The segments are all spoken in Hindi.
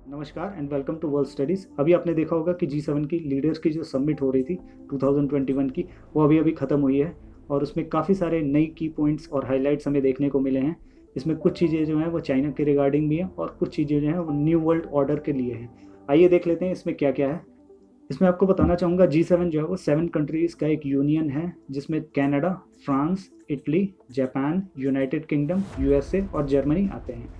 नमस्कार and welcome to World Studies. अभी आपने देखा होगा कि जी7 की लीडर्स की जो समिट हो रही थी 2021 की, वो अभी अभी ख़त्म हुई है और उसमें काफ़ी सारे नई की पॉइंट्स और हाइलाइट्स हमें देखने को मिले हैं। इसमें कुछ चीज़ें जो हैं वो चाइना के रिगार्डिंग भी हैं और कुछ चीज़ें जो हैं वो न्यू वर्ल्ड ऑर्डर के लिए हैं। आइए देख लेते हैं इसमें क्या क्या है। इसमें आपको बताना चाहूँगा जी7 जो है वो 7 कंट्रीज़ का एक यूनियन है, जिसमें Canada, France, Italy, Japan, United kingdom, USA और जर्मनी आते हैं।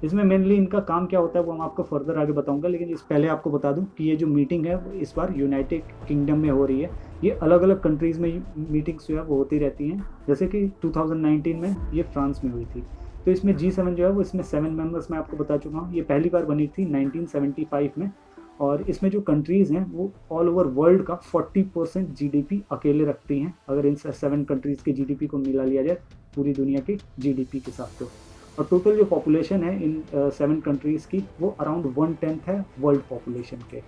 इसमें मेनली इनका काम क्या होता है वो मैं आपको फर्दर आगे बताऊंगा, लेकिन इस पहले आपको बता दूं कि ये जो मीटिंग है वो इस बार यूनाइटेड किंगडम में हो रही है। ये अलग अलग कंट्रीज़ में मीटिंग्स जो है वो होती रहती हैं, जैसे कि 2019 में ये फ्रांस में हुई थी। तो इसमें जी7 जो है वो इसमें 7 मेंबर्स मैं आपको बता चुका हूँ। ये पहली बार बनी थी 1975 में, और इसमें जो कंट्रीज़ हैं वो ऑल ओवर वर्ल्ड का 40% जीडीपी अकेले रखती हैं। अगर इन 7 कंट्रीज़ के जीडीपी को मिला लिया जाए पूरी दुनिया के जीडीपी के साथ, तो और टोटल जो पॉपुलेशन है इन 7 कंट्रीज़ की वो अराउंड 1/10 है वर्ल्ड पॉपुलेशन के।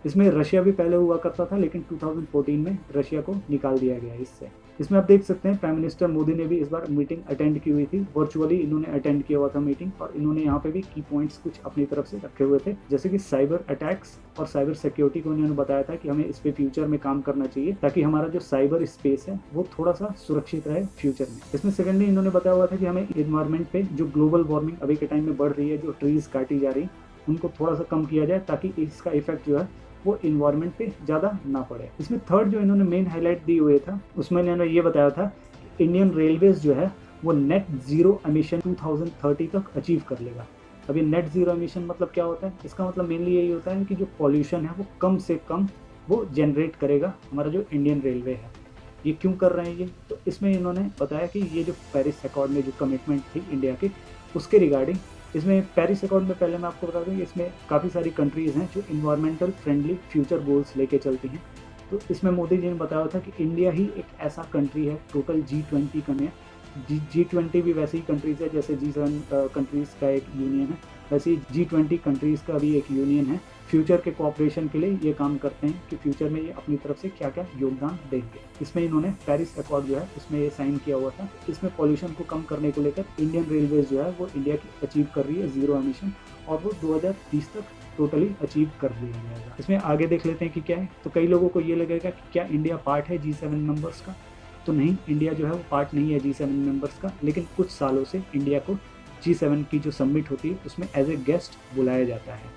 इसमें रशिया भी पहले हुआ करता था, लेकिन 2014 में रशिया को निकाल दिया गया इससे। इसमें आप देख सकते हैं प्राइम मिनिस्टर मोदी ने भी इस बार मीटिंग अटेंड की हुई थी, वर्चुअली इन्होंने अटेंड किया हुआ था मीटिंग, और इन्होंने यहाँ पे भी की पॉइंट्स कुछ अपनी तरफ से रखे हुए थे, जैसे कि साइबर अटैक्स और साइबर सिक्योरिटी को उन्होंने बताया था कि हमें इस पे फ्यूचर में काम करना चाहिए ताकि हमारा जो साइबर स्पेस है वो थोड़ा सा सुरक्षित रहे फ्यूचर में। इसमें सेकेंडली इन्होंने बताया हुआ था कि हमें इन्वायरमेंट पे जो ग्लोबल वार्मिंग अभी के टाइम में बढ़ रही है, जो ट्रीज काटी जा रही उनको थोड़ा सा कम किया जाए ताकि इसका इफेक्ट जो है वो इन्वायरमेंट पे ज़्यादा ना पड़े। इसमें थर्ड जो इन्होंने मेन हाईलाइट दी हुई था उसमें इन्होंने ये बताया था कि इंडियन रेलवेज जो है वो नेट ज़ीरो एमिशन 2030 तक अचीव कर लेगा। अब ये नेट ज़ीरो एमिशन मतलब क्या होता है? इसका मतलब मेनली यही होता है कि जो पॉल्यूशन है वो कम से कम वो जनरेट करेगा हमारा जो इंडियन रेलवे है। ये क्यों कर रहे हैं ये? तो इसमें इन्होंने बताया कि ये जो पेरिस अकॉर्ड में जो कमिटमेंट थी इंडिया की, उसके रिगार्डिंग इसमें पेरिस अकॉर्ड में पहले मैं आपको बता दूँ कि इसमें काफ़ी सारी कंट्रीज़ हैं जो इन्वायरमेंटल फ्रेंडली फ्यूचर गोल्स लेके चलती हैं। तो इसमें मोदी जी ने बताया था कि इंडिया ही एक ऐसा कंट्री है, टोटल G20 का में G20 भी वैसे ही कंट्रीज़ है जैसे G7 कंट्रीज़ का एक यूनियन है, वैसे ही G20 कंट्रीज़ का भी एक यूनियन है। फ्यूचर के कोऑपरेशन के लिए ये काम करते हैं कि फ्यूचर में ये अपनी तरफ से क्या क्या योगदान देंगे। इसमें इन्होंने पेरिस अकॉर्ड जो है उसमें ये साइन किया हुआ था। इसमें पॉल्यूशन को कम करने को लेकर इंडियन रेलवेज जो है वो इंडिया की अचीव कर रही है ज़ीरो एमिशन, और वो 2030 तक टोटली अचीव कर लिया जाएगा। इसमें आगे देख लेते हैं कि क्या है। तो कई लोगों को ये लगेगा कि क्या इंडिया पार्ट है G7 मेंबर्स का? तो नहीं, इंडिया जो है वो पार्ट नहीं है G7 मेंबर्स का, लेकिन कुछ सालों से इंडिया को G7 की जो समिट होती है उसमें एज ए गेस्ट बुलाया जाता है।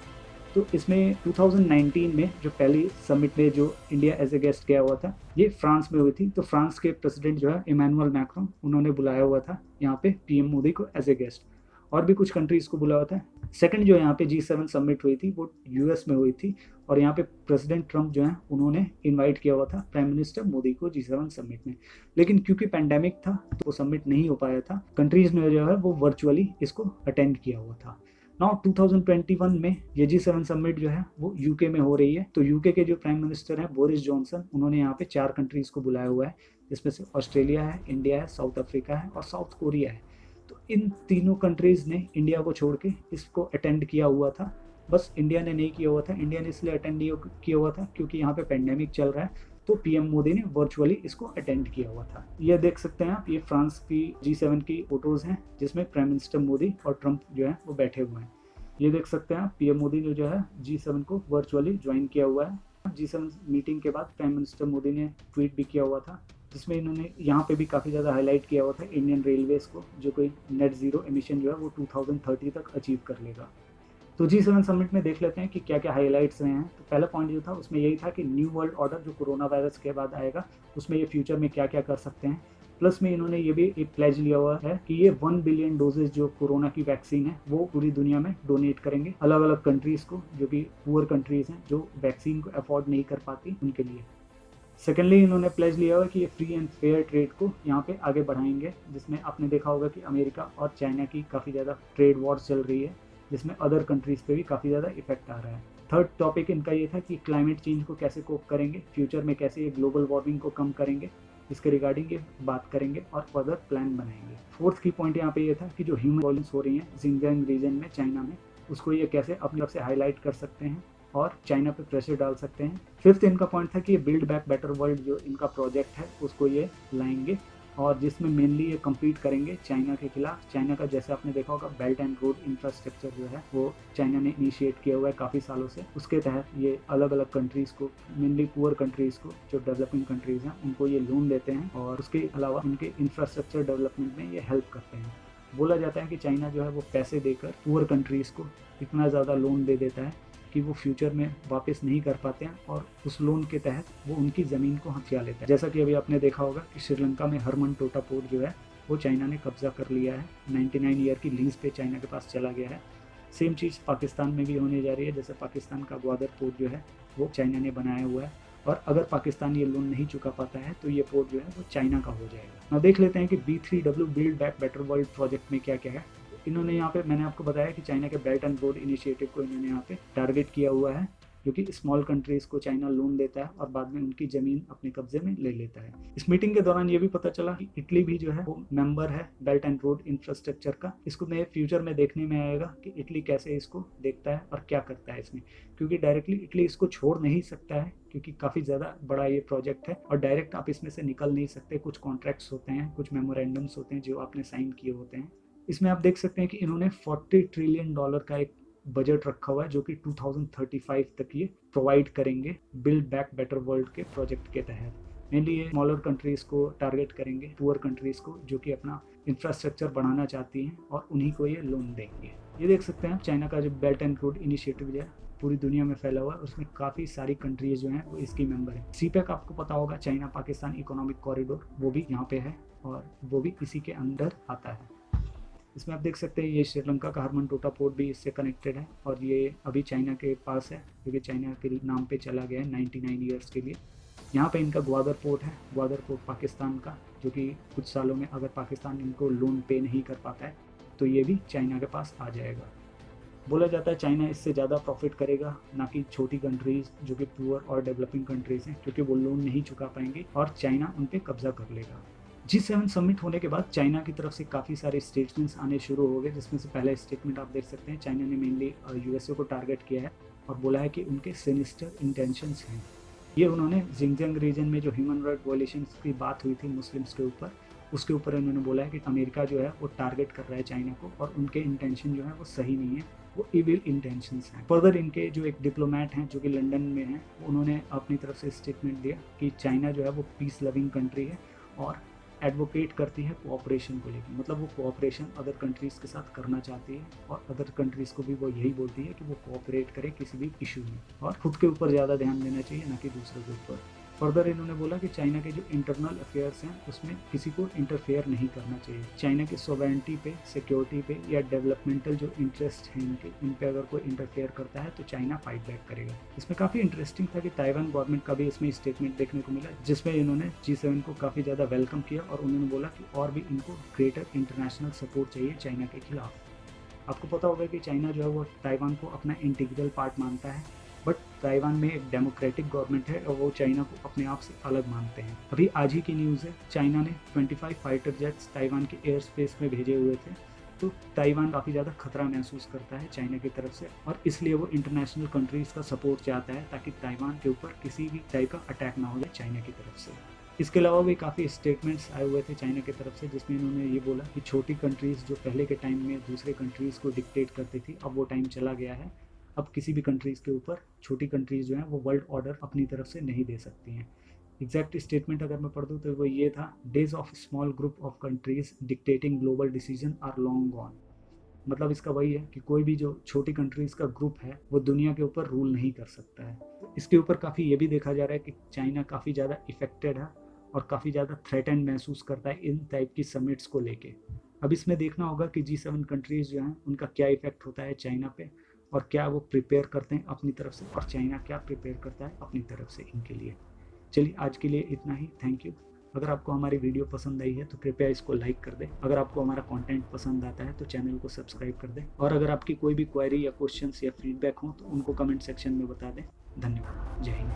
तो इसमें 2019 में जो पहली समिट में जो इंडिया एज ए गेस्ट गया हुआ था ये फ्रांस में हुई थी। तो फ्रांस के प्रेसिडेंट जो है इमैनुअल मैक्रोन, उन्होंने बुलाया हुआ था यहाँ पे पीएम मोदी को एज ए गेस्ट, और भी कुछ कंट्रीज़ को बुलाया हुआ था। सेकंड जो यहाँ पे G7 समिट हुई थी वो यूएस में हुई थी, और यहाँ पे प्रेसिडेंट ट्रंप जो है उन्होंने इनवाइट किया हुआ था प्राइम मिनिस्टर मोदी को G7 समिट में, लेकिन क्योंकि पैंडेमिक था तो वो समिट नहीं हो पाया था। कंट्रीज़ ने जो है वो वर्चुअली इसको अटेंड किया हुआ था। नाउ 2021 में ये G7 समिट जो है वो यूके में हो रही है। तो यूके के जो प्राइम मिनिस्टर हैं बोरिस जॉनसन, उन्होंने यहाँ पे 4 कंट्रीज़ को बुलाया हुआ है, जिसमें से ऑस्ट्रेलिया है, इंडिया है, साउथ अफ्रीका है और साउथ कोरिया है। तो इन तीनों कंट्रीज़ ने इंडिया को छोड़ के इसको अटेंड किया हुआ था। बस इंडिया ने नहीं किया हुआ था। इंडिया ने इसलिए अटेंड नहीं किया हुआ था क्योंकि यहाँ पे पेंडेमिक चल रहा है, तो पीएम मोदी ने वर्चुअली इसको अटेंड किया हुआ था। ये देख सकते हैं आप, ये फ्रांस की G7 की फोटोज़ हैं जिसमें प्राइम मिनिस्टर मोदी और ट्रंप जो है वो बैठे हुए हैं। ये देख सकते हैं आप, पीएम मोदी ने जो है G7 को वर्चुअली ज्वाइन किया हुआ है। G7 मीटिंग के बाद प्राइम मिनिस्टर मोदी ने ट्वीट भी किया हुआ था, जिसमें इन्होंने यहाँ पे भी काफ़ी ज़्यादा हाईलाइट किया हुआ था इंडियन रेलवेज़ को, जो कोई नेट ज़ीरो एमिशन जो है वो 2030 तक अचीव कर लेगा। तो G7 समिट में देख लेते हैं कि क्या क्या हाईलाइट्स रहे हैं। तो पहला पॉइंट जो था उसमें यही था कि न्यू वर्ल्ड ऑर्डर जो कोरोना वायरस के बाद आएगा उसमें ये फ्यूचर में क्या क्या कर सकते हैं। प्लस में इन्होंने ये भी एक प्लेज लिया हुआ है कि ये 1 बिलियन डोजेज जो कोरोना की वैक्सीन है वो पूरी दुनिया में डोनेट करेंगे अलग अलग कंट्रीज़ को, जो कि पुअर कंट्रीज़ हैं जो वैक्सीन को अफोर्ड नहीं कर पाती उनके लिए। सेकेंडली इन्होंने प्लेज लिया हुआ है कि ये फ्री एंड फेयर ट्रेड को यहाँ पे आगे बढ़ाएंगे, जिसमें आपने देखा होगा कि अमेरिका और चाइना की काफ़ी ज़्यादा ट्रेड वॉर्स चल रही है, जिसमें अदर कंट्रीज़ पे भी काफ़ी ज़्यादा इफेक्ट आ रहा है। थर्ड टॉपिक इनका ये था कि क्लाइमेट चेंज को कैसे कोप करेंगे, फ्यूचर में कैसे ये ग्लोबल वार्मिंग को कम करेंगे, इसके रिगार्डिंग ये बात करेंगे और फर्दर प्लान बनाएंगे। फोर्थ की पॉइंट यहाँ पे ये था कि जो ह्यूमन वॉयलेंस हो रही है जिनजियांग रीजन में चाइना में, उसको ये कैसे अपनी तरफ से हाईलाइट कर सकते हैं और चाइना पे प्रेशर डाल सकते हैं। फिफ्थ इनका पॉइंट था कि ये बिल्ड बैक बेटर वर्ल्ड जो इनका प्रोजेक्ट है उसको ये लाएंगे, और जिसमें मेनली ये कम्पीट करेंगे चाइना के खिलाफ। चाइना का जैसे आपने देखा होगा बेल्ट एंड रोड इंफ्रास्ट्रक्चर जो है वो चाइना ने इनिशिएट किया हुआ है काफ़ी सालों से। उसके तहत ये अलग अलग कंट्रीज़ को, मेनली पुअर कंट्रीज़ को, जो डेवलपिंग कंट्रीज़ हैं उनको ये लोन देते हैं और उसके अलावा उनके इंफ्रास्ट्रक्चर डेवलपमेंट में ये हेल्प करते हैं। बोला जाता है कि चाइना जो है वो पैसे देकर पुअर कंट्रीज़ को इतना ज़्यादा लोन दे देता है कि वो फ्यूचर में वापस नहीं कर पाते हैं और उस लोन के तहत वो उनकी ज़मीन को हथिया लेते हैं। जैसा कि अभी आपने देखा होगा कि श्रीलंका में हरमनटोटा पोर्ट जो है वो चाइना ने कब्जा कर लिया है। 99 ईयर की लीज पे चाइना के पास चला गया है। सेम चीज़ पाकिस्तान में भी होने जा रही है। जैसे पाकिस्तान का ग्वादर पोर्ट जो है वो चाइना ने बनाया हुआ है और अगर पाकिस्तान ये लोन नहीं चुका पाता है तो ये पोर्ट जो है वो चाइना का हो जाएगा। अब देख लेते हैं कि B3W build back better world project में क्या क्या है। इन्होंने यहाँ पे, मैंने आपको बताया कि चाइना के बेल्ट एंड रोड इनिशिएटिव को इन्होंने यहाँ पे टारगेट किया हुआ है, जो कि स्मॉल कंट्रीज़ को चाइना लोन देता है और बाद में उनकी ज़मीन अपने कब्जे में ले लेता है। इस मीटिंग के दौरान ये भी पता चला कि इटली भी जो है वो मेंबर है बेल्ट एंड रोड इंफ्रास्ट्रक्चर का। इसको मैं फ्यूचर में देखने में आएगा कि इटली कैसे इसको देखता है और क्या करता है इसमें, क्योंकि डायरेक्टली इटली इसको छोड़ नहीं सकता है क्योंकि काफ़ी ज़्यादा बड़ा ये प्रोजेक्ट है और डायरेक्ट आप इसमें से निकल नहीं सकते। कुछ कॉन्ट्रैक्ट्स होते हैं, कुछ मेमोरेंडम्स होते हैं जो आपने साइन किए होते हैं। इसमें आप देख सकते हैं कि इन्होंने $40 ट्रिलियन का एक बजट रखा हुआ है जो कि 2035 तक ये प्रोवाइड करेंगे बिल्ड बैक बेटर वर्ल्ड के प्रोजेक्ट के तहत। मेनली ये स्मॉलर कंट्रीज़ को टारगेट करेंगे, पुअर कंट्रीज़ को जो कि अपना इंफ्रास्ट्रक्चर बढ़ाना चाहती हैं और उन्हीं को ये लोन देंगे। ये देख सकते हैं चाइना का जो बेल्ट एंड रोड इनिशिएटिव जो है पूरी दुनिया में फैला हुआ है, उसमें काफ़ी सारी कंट्रीज जो हैं वो इसकी मेंबर है। CPEC आपको पता होगा, चाइना पाकिस्तान इकोनॉमिक कॉरिडोर, वो भी यहाँ पे है और वो भी इसी के अंदर आता है। इसमें आप देख सकते हैं ये श्रीलंका का हरमनटोटा पोर्ट भी इससे कनेक्टेड है और ये अभी चाइना के पास है क्योंकि चाइना के नाम पे चला गया है 99 ईयर्स के लिए। यहाँ पे इनका ग्वादर पोर्ट है, ग्वादर पोर्ट पाकिस्तान का, जो कि कुछ सालों में अगर पाकिस्तान इनको लोन पे नहीं कर पाता है तो ये भी चाइना के पास आ जाएगा। बोला जाता है चाइना इससे ज़्यादा प्रॉफिट करेगा, ना कि छोटी कंट्रीज़ जो कि पुअर और डेवलपिंग कंट्रीज़ हैं, क्योंकि वो लोन नहीं चुका पाएंगे और चाइना उन पर कब्जा कर लेगा। G7 समिट होने के बाद चाइना की तरफ से काफ़ी सारे स्टेटमेंट्स आने शुरू हो गए, जिसमें से पहला स्टेटमेंट आप देख सकते हैं। चाइना ने मेनली USA को टारगेट किया है और बोला है कि उनके सिनिस्टर इंटेंशंस हैं। ये उन्होंने जिंगजियांग रीजन में जो ह्यूमन राइट वायलेशंस की बात हुई थी मुस्लिम्स के ऊपर, उसके ऊपर उन्होंने बोला है कि अमेरिका जो है वो टारगेट कर रहा है चाइना को और उनके इंटेंशन जो है वो सही नहीं है, वो इविल इंटेंशंस हैं। फर्दर इनके जो एक डिप्लोमेट हैं जो कि लंदन में हैं, उन्होंने अपनी तरफ से स्टेटमेंट दिया कि चाइना जो है वो पीस लविंग कंट्री है और एडवोकेट करती है कोऑपरेशन को लेकर। मतलब वो कोऑपरेशन अदर कंट्रीज़ के साथ करना चाहती है और अदर कंट्रीज़ को भी वो यही बोलती है कि वो कोऑपरेट करे किसी भी इशू में और खुद के ऊपर ज़्यादा ध्यान देना चाहिए, ना कि दूसरों के ऊपर। फर्दर इन्होंने बोला कि चाइना के जो इंटरनल अफेयर्स हैं उसमें किसी को इंटरफेयर नहीं करना चाहिए। चाइना की सॉवरेनिटी पे, सिक्योरिटी पे या डेवलपमेंटल जो इंटरेस्ट हैं इनके, इन पे अगर कोई इंटरफेयर करता है तो चाइना फाइट बैक करेगा। इसमें काफ़ी इंटरेस्टिंग था कि ताइवान गवर्नमेंट का भी इसमें स्टेटमेंट देखने को मिला, जिसमें इन्होंने G7 को काफ़ी ज़्यादा वेलकम किया और उन्होंने बोला कि और भी इनको ग्रेटर इंटरनेशनल सपोर्ट चाहिए चाइना के खिलाफ। आपको पता होगा कि चाइना जो है वो ताइवान को अपना इंटीग्रल पार्ट मानता है, बट ताइवान में एक डेमोक्रेटिक गवर्नमेंट है और वो चाइना को अपने आप से अलग मानते हैं। अभी आज ही की न्यूज़ है, चाइना ने 25 फाइटर जेट्स ताइवान के एयर स्पेस में भेजे हुए थे। तो ताइवान काफ़ी ज़्यादा खतरा महसूस करता है चाइना की तरफ से और इसलिए वो इंटरनेशनल कंट्रीज़ का सपोर्ट चाहता है ताकि ताइवान के ऊपर किसी भी टाइप का अटैक ना हो जाए चाइना की तरफ से। इसके अलावा भी काफ़ी स्टेटमेंट्स आए हुए थे चाइना की तरफ से, जिसमें इन्होंने ये बोला कि छोटी कंट्रीज़ जो पहले के टाइम में दूसरे कंट्रीज़ को डिक्टेट करती थी, अब वो टाइम चला गया है। अब किसी भी कंट्रीज़ के ऊपर छोटी कंट्रीज़ जो हैं वो वर्ल्ड ऑर्डर अपनी तरफ से नहीं दे सकती हैं। एग्जैक्ट स्टेटमेंट अगर मैं पढ़ दूँ तो वो ये था, days of small group of countries dictating global decision are long gone. मतलब इसका वही है कि कोई भी जो छोटी कंट्रीज़ का ग्रुप है वो दुनिया के ऊपर रूल नहीं कर सकता है। इसके ऊपर काफ़ी ये भी देखा जा रहा है कि चाइना काफ़ी ज़्यादा इफेक्टेड है और काफ़ी ज़्यादा थ्रेटन महसूस करता है इन टाइप की समिट्स को लेके। अब इसमें देखना होगा कि G7 कंट्रीज़ जो हैं उनका क्या इफेक्ट होता है चाइना पे और क्या वो प्रिपेयर करते हैं अपनी तरफ से और चाइना क्या प्रिपेयर करता है अपनी तरफ से इनके लिए। चलिए आज के लिए इतना ही, थैंक यू। अगर आपको हमारी वीडियो पसंद आई है तो कृपया इसको लाइक कर दें। अगर आपको हमारा कंटेंट पसंद आता है तो चैनल को सब्सक्राइब कर दें और अगर आपकी कोई भी क्वेरी या क्वेश्चंस या फीडबैक हो तो उनको कमेंट सेक्शन में बता दें। धन्यवाद। जय हिंद।